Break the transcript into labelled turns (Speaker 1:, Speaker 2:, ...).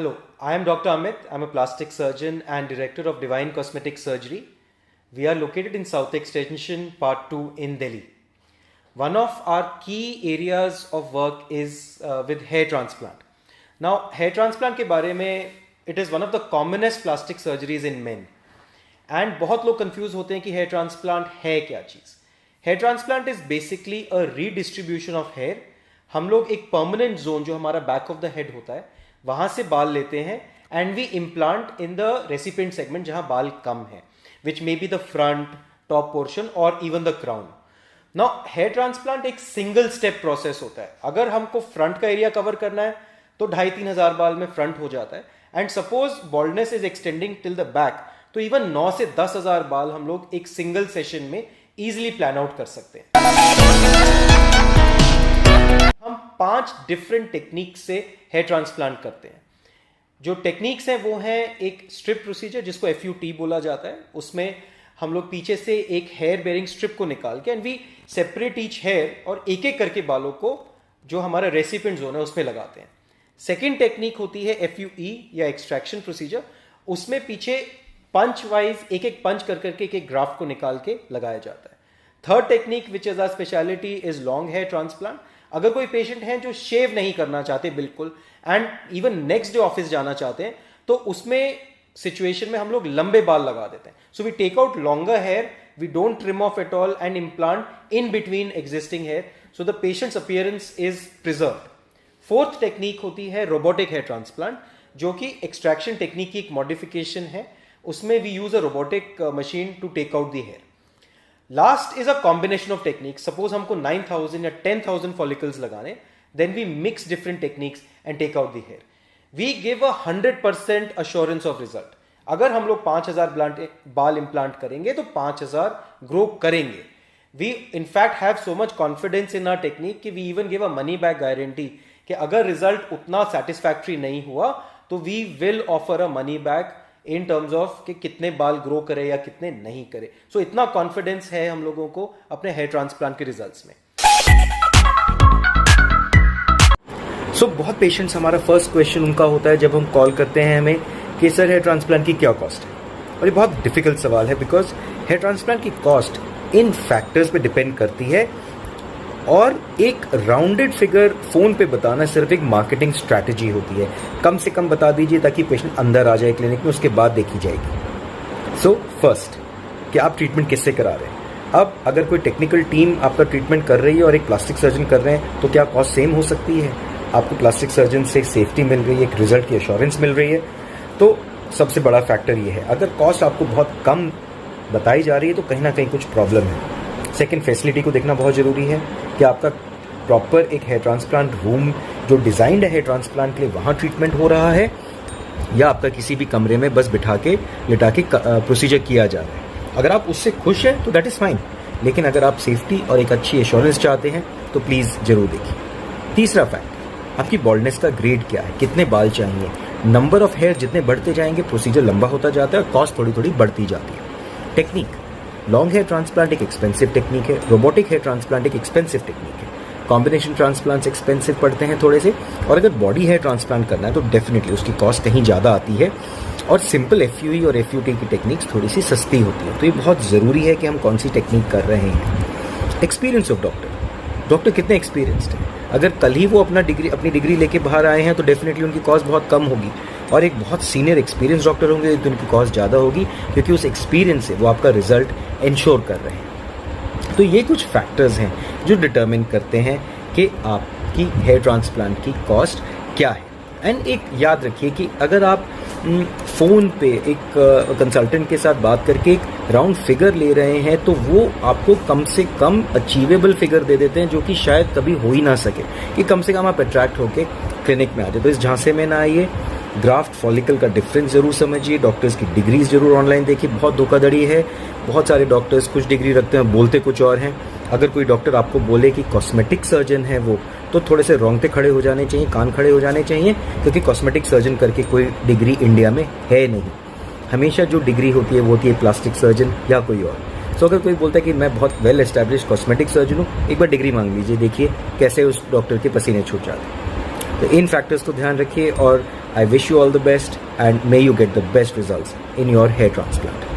Speaker 1: Hello, I am Dr. Amit. I am a plastic surgeon and director of Divine Cosmetic Surgery. We are located in South Extension, Part 2 in Delhi. One of our key areas of work is with hair transplant. Now, hair transplant के बारे में it is one of the commonest plastic surgeries in men. And बहुत लोग confuse होते हैं कि hair transplant है क्या चीज़. Hair transplant is basically a redistribution of hair. हम लोग एक permanent zone जो हमारा back of the head होता है वहाँ से बाल लेते हैं and we implant in the recipient segment जहाँ बाल कम है, which may be the front, top portion or even the crown. Now hair transplant एक single step process होता है. अगर हमको front का area cover करना है तो 2,500-3 हज़ार बाल में front हो जाता है and suppose baldness is extending till the back तो even 9 से 10 हज़ार बाल हम लोग एक single session में easily plan out कर सकते हैं. हम 5 डिफरेंट टेक्निक से हेयर ट्रांसप्लांट करते हैं. जो टेक्निक्स हैं वो हैं एक स्ट्रिप प्रोसीजर जिसको FUT बोला जाता है. उसमें हम लोग पीछे से एक हेयर बेयरिंग स्ट्रिप को निकाल के and we separate each hair और एक एक करके बालों को जो हमारा रेसिपिएंट जोन है उसमें लगाते हैं. सेकेंड टेक्निक होती है FUE या एक्सट्रैक्शन प्रोसीजर. उसमें पीछे पंच वाइज एक एक पंच कर करके एक एक ग्राफ्ट को निकाल के लगाया जाता है. Third technique which is our speciality is long hair transplant. अगर कोई पेशेंट है जो शेव नहीं करना चाहते बिल्कुल and even next day office जाना चाहते हैं तो उसमें सिचुएशन में हम लोग लंबे बाल लगा देते हैं. So we take out longer hair, we don't trim off at all and implant in between existing hair so the patient's appearance is preserved. Fourth technique होती है रोबोटिक हेयर ट्रांसप्लांट जो कि एक्सट्रैक्शन टेक्निक की एक modification है. उसमें we use a robotic machine to take out the hair. Last is a combination of techniques. Suppose हमको 9,000 या 10,000 फॉलिकल्स लगाने, then we mix different techniques and take out the hair. We give a 100% assurance of result. अगर हम लोग 5,000 बाल implant करेंगे तो 5,000 grow करेंगे. We in fact have so much confidence in our technique कि we even give a money back guarantee कि अगर रिजल्ट उतना सेटिस्फैक्ट्री नहीं हुआ तो we will offer a money back in terms of कि कितने बाल ग्रो करे या कितने नहीं करे. सो इतना कॉन्फिडेंस है हम लोगों को अपने हेयर ट्रांसप्लांट के रिजल्ट्स में. सो बहुत पेशेंट्स हमारा फर्स्ट क्वेश्चन उनका होता है जब हम कॉल करते हैं हमें कि सर हेयर ट्रांसप्लांट की क्या कॉस्ट है. और ये बहुत डिफिकल्ट सवाल है बिकॉज हेयर ट्रांसप्लांट की कॉस्ट इन फैक्टर्स पे डिपेंड करती है और एक राउंडेड फिगर फोन पे बताना सिर्फ एक मार्केटिंग स्ट्रैटेजी होती है. कम से कम बता दीजिए ताकि पेशेंट अंदर आ जाए क्लिनिक में, उसके बाद देखी जाएगी. सो फर्स्ट कि आप ट्रीटमेंट किससे करा रहे हैं. अब अगर कोई टेक्निकल टीम आपका ट्रीटमेंट कर रही है और एक प्लास्टिक सर्जन कर रहे हैं तो क्या कॉस्ट सेम हो सकती है. आपको प्लास्टिक सर्जन से सेफ्टी मिल रही है, एक रिजल्ट की एश्योरेंस मिल रही है. तो सबसे बड़ा फैक्टर ये है. अगर कॉस्ट आपको बहुत कम बताई जा रही है तो कहीं ना कहीं कुछ प्रॉब्लम है. सेकेंड, फैसिलिटी को देखना बहुत जरूरी है कि आपका प्रॉपर एक हेयर ट्रांसप्लांट रूम जो डिजाइंड है हेयर ट्रांसप्लांट के लिए वहाँ ट्रीटमेंट हो रहा है या आपका किसी भी कमरे में बस बिठा के लिटा के प्रोसीजर किया जा रहा है. अगर आप उससे खुश हैं तो दैट इज़ फाइन, लेकिन अगर आप सेफ्टी और एक अच्छी एश्योरेंस चाहते हैं तो प्लीज़ जरूर देखिए. तीसरा फैक्ट, आपकी बॉल्डनेस का ग्रेड क्या है, कितने बाल चाहिए. नंबर ऑफ हेयर जितने बढ़ते जाएंगे प्रोसीजर लंबा होता जाता है और कॉस्ट थोड़ी थोड़ी बढ़ती जाती है. टेक्निक, लॉन्ग हेयर ट्रांसप्लांट एक एक्सपेंसिव टेक्निक है, रोबोटिक हेयर ट्रांसप्लांट एक एक्सपेंसिव टेक्निक है, कॉम्बिनेशन ट्रांसप्लांट्स एक्सपेंसिव पड़ते हैं थोड़े से, और अगर बॉडी हेयर ट्रांसप्लांट करना है तो डेफिनेटली उसकी कॉस्ट कहीं ज़्यादा आती है और सिंपल FUE और FUT की टेक्निक्स थोड़ी सी सस्ती होती है. तो ये बहुत ज़रूरी है कि हम कौन सी टेक्निक कर रहे हैं. एक्सपीरियंस ऑफ डॉक्टर कितने एक्सपीरियंस्ड है. अगर कल ही वो अपनी डिग्री लेके बाहर आए हैं तो डेफिनेटली उनकी कॉस्ट बहुत कम होगी और एक बहुत सीनियर एक्सपीरियंस डॉक्टर होंगे तो उनकी कॉस्ट ज़्यादा होगी क्योंकि उस एक्सपीरियंस से वो आपका रिजल्ट इंश्योर कर रहे हैं. तो ये कुछ फैक्टर्स हैं जो डिटर्मिन करते हैं कि आपकी हेयर ट्रांसप्लांट की कॉस्ट क्या है. एंड एक याद रखिए कि अगर आप फ़ोन पे एक कंसल्टेंट के साथ बात करके एक राउंड फिगर ले रहे हैं तो वो आपको कम से कम अचीवेबल फिगर दे देते हैं जो कि शायद कभी हो ही ना सके कि कम से कम आप अट्रैक्ट होकर क्लिनिक में आ जाए. तो इस झांसे में ना आइए. ग्राफ्ट फॉलिकल का डिफरेंस जरूर समझिए. डॉक्टर्स की डिग्रीज जरूर ऑनलाइन देखिए. बहुत धोखाधड़ी है. बहुत सारे डॉक्टर्स कुछ डिग्री रखते हैं, बोलते कुछ और हैं. अगर कोई डॉक्टर आपको बोले कि कॉस्मेटिक सर्जन है वो, तो थोड़े से रोंगटे खड़े हो जाने चाहिए, कान खड़े हो जाने चाहिए, क्योंकि कॉस्मेटिक सर्जन करके कोई डिग्री इंडिया में है नहीं. हमेशा जो डिग्री होती है वो होती है प्लास्टिक सर्जन या कोई और. सो अगर कोई बोलता है कि मैं बहुत वेल एस्टैब्लिश कॉस्मेटिक सर्जन हूँ, एक बार डिग्री मांग लीजिए, देखिए कैसे उस डॉक्टर के पसीने छूट जाते हैं. तो इन फैक्टर्स को ध्यान रखिए और I wish you all the best and may you get the best results in your hair transplant.